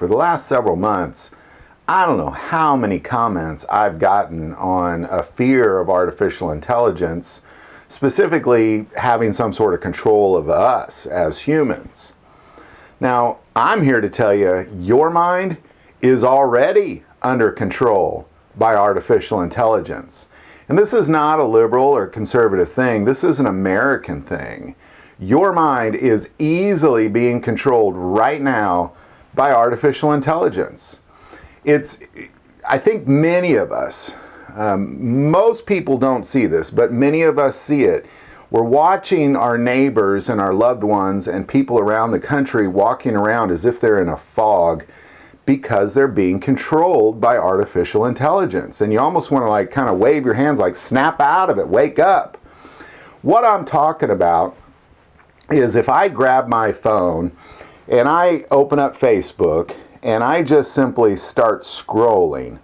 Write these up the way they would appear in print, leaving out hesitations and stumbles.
for the last several months, I don't know how many comments I've gotten on a fear of artificial intelligence, specifically having some sort of control of us as humans. Now, I'm here to tell you, your mind is already under control by artificial intelligence. And this is not a liberal or conservative thing. This is an American thing. Your mind is easily being controlled right now by artificial intelligence. I think many of us, most people don't see this, but many of us see it. We're watching our neighbors and our loved ones and people around the country walking around as if they're in a fog because they're being controlled by artificial intelligence. And you almost want to like kind of wave your hands like, snap out of it, wake up. What I'm talking about is if I grab my phone and I open up Facebook and I just simply start scrolling,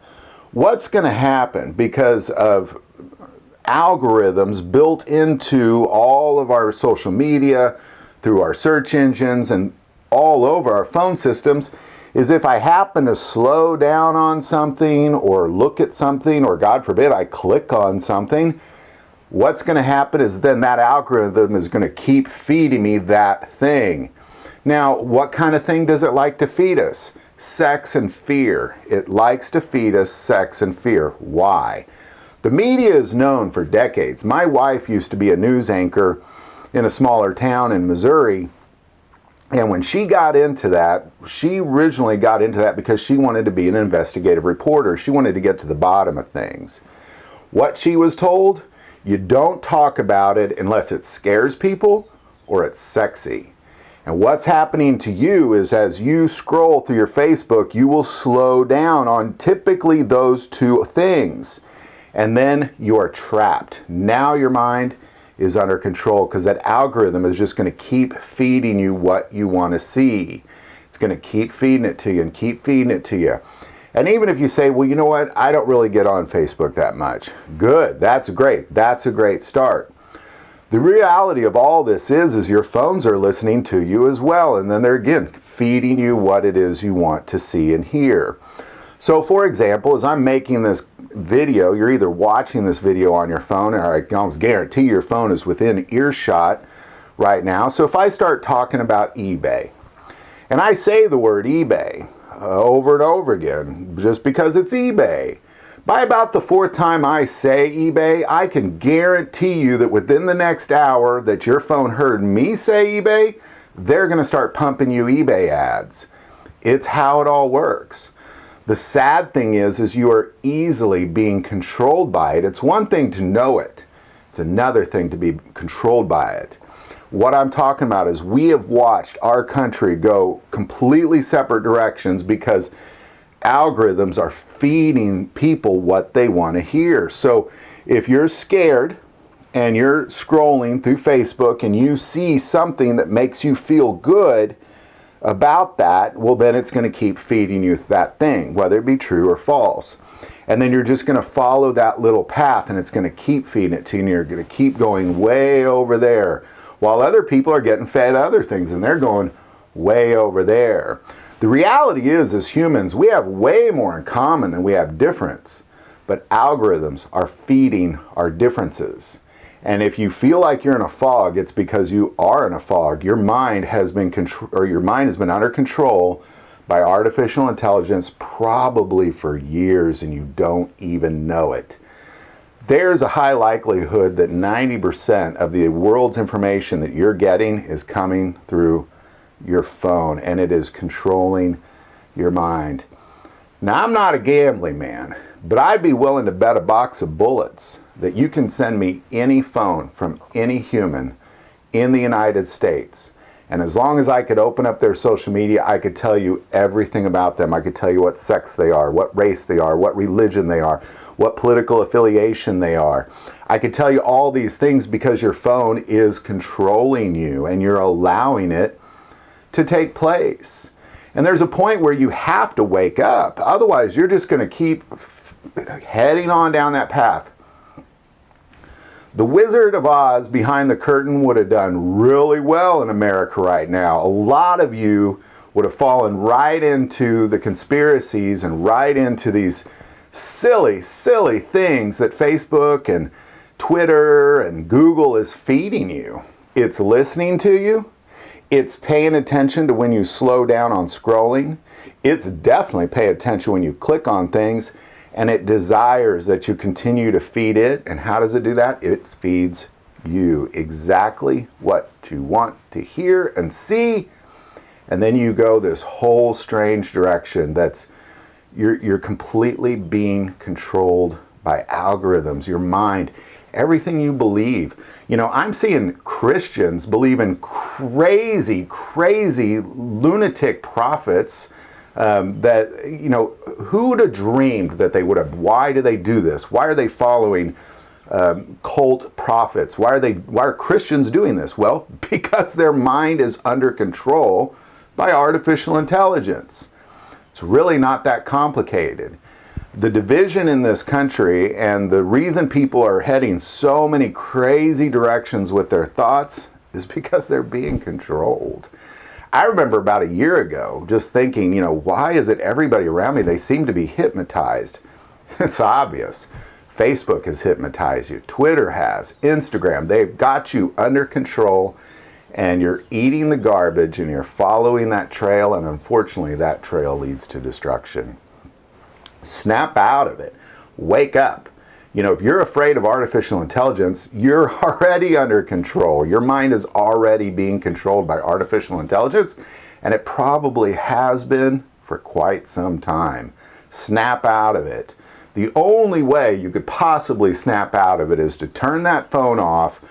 what's going to happen because of algorithms built into all of our social media, through our search engines and all over our phone systems, is if I happen to slow down on something or look at something, or God forbid I click on something, what's going to happen is then that algorithm is going to keep feeding me that thing. Now, what kind of thing does it like to feed us? Sex and fear. It likes to feed us sex and fear. Why? The media is known for decades. My wife used to be a news anchor in a smaller town in Missouri, and when she got into that, she originally got into that because she wanted to be an investigative reporter. She wanted to get to the bottom of things. What she was told? You don't talk about it unless it scares people or it's sexy. And what's happening to you is as you scroll through your Facebook, you will slow down on typically those two things. And then you are trapped. Now your mind is under control because that algorithm is just going to keep feeding you what you want to see. It's going to keep feeding it to you and keep feeding it to you. And even if you say, well, you know what, I don't really get on Facebook that much. Good, that's great. That's a great start. The reality of all this is your phones are listening to you as well. And then they're again feeding you what it is you want to see and hear. So for example, as I'm making this video, you're either watching this video on your phone, or I can almost guarantee your phone is within earshot right now. So if I start talking about eBay, and I say the word eBay over and over again, just because it's eBay, by about the fourth time I say eBay, I can guarantee you that within the next hour that your phone heard me say eBay, they're going to start pumping you eBay ads. It's how it all works. The sad thing is you are easily being controlled by it. It's one thing to know it. It's another thing to be controlled by it. What I'm talking about is we have watched our country go completely separate directions because algorithms are feeding people what they want to hear. So if you're scared and you're scrolling through Facebook and you see something that makes you feel good about that, well, then it's going to keep feeding you that thing, whether it be true or false. And then you're just going to follow that little path and it's going to keep feeding it to you and you're going to keep going way over there while other people are getting fed other things and they're going way over there. The reality is, as humans, we have way more in common than we have difference, but algorithms are feeding our differences. And if you feel like you're in a fog, it's because you are in a fog. Your mind has been under control by artificial intelligence probably for years and you don't even know it. There's a high likelihood that 90% of the world's information that you're getting is coming through your phone and it is controlling your mind. Now, I'm not a gambling man, but I'd be willing to bet a box of bullets that you can send me any phone from any human in the United States. And as long as I could open up their social media, I could tell you everything about them. I could tell you what sex they are, what race they are, what religion they are, what political affiliation they are. I could tell you all these things because your phone is controlling you and you're allowing it to take place. And there's a point where you have to wake up. Otherwise, you're just going to keep heading on down that path. The Wizard of Oz behind the curtain would have done really well in America right now. A lot of you would have fallen right into the conspiracies and right into these silly, silly things that Facebook and Twitter and Google is feeding you. It's listening to you. It's paying attention to when you slow down on scrolling. It's definitely pay attention when you click on things. And it desires that you continue to feed it. And how does it do that? It feeds you exactly what you want to hear and see. And then you go this whole strange direction that's you're completely being controlled by algorithms, your mind, everything you believe. You know, I'm seeing Christians believe in crazy, crazy lunatic prophets that, you know, who would have dreamed that they would have? Why do they do this? Why are they following cult prophets? Why are Christians doing this? Well, because their mind is under control by artificial intelligence. It's really not that complicated. The division in this country and the reason people are heading so many crazy directions with their thoughts is because they're being controlled. I remember about a year ago just thinking, you know, why is it everybody around me, they seem to be hypnotized? It's obvious. Facebook has hypnotized you. Twitter has. Instagram. They've got you under control, and you're eating the garbage and you're following that trail, and unfortunately that trail leads to destruction. Snap out of it. Wake up. You know, if you're afraid of artificial intelligence, you're already under control. Your mind is already being controlled by artificial intelligence, and it probably has been for quite some time. Snap out of it. The only way you could possibly snap out of it is to turn that phone off,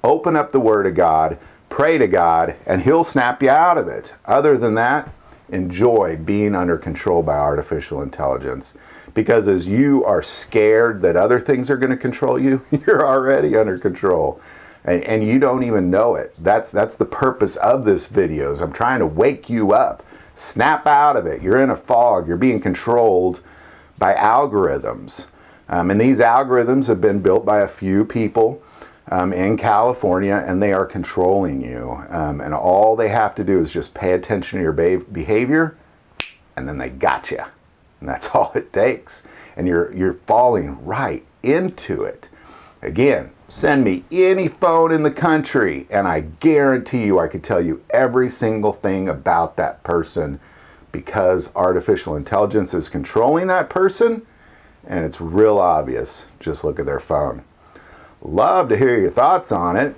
open up the Word of God, pray to God, and He'll snap you out of it. Other than that, enjoy being under control by artificial intelligence. Because as you are scared that other things are going to control you, you're already under control. And you don't even know it. That's the purpose of this video. Is I'm trying to wake you up. Snap out of it. You're in a fog. You're being controlled by algorithms. And these algorithms have been built by a few people in California, and they are controlling you. And all they have to do is just pay attention to your behavior, and then they got you. And that's all it takes. And you're falling right into it. Again, send me any phone in the country, and I guarantee you I could tell you every single thing about that person, because artificial intelligence is controlling that person, and it's real obvious. Just look at their phone. Love to hear your thoughts on it.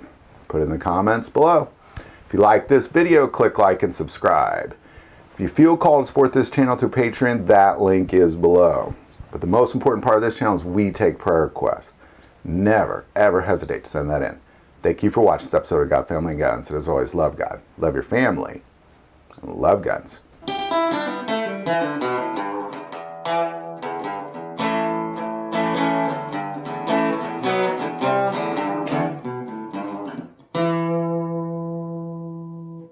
Put it in the comments below. If you like this video, click like and subscribe. If you feel called to support this channel through Patreon, that link is below. But the most important part of this channel is we take prayer requests. Never, ever hesitate to send that in. Thank you for watching this episode of God, Family, and Guns. And as always, love God, love your family, and love guns.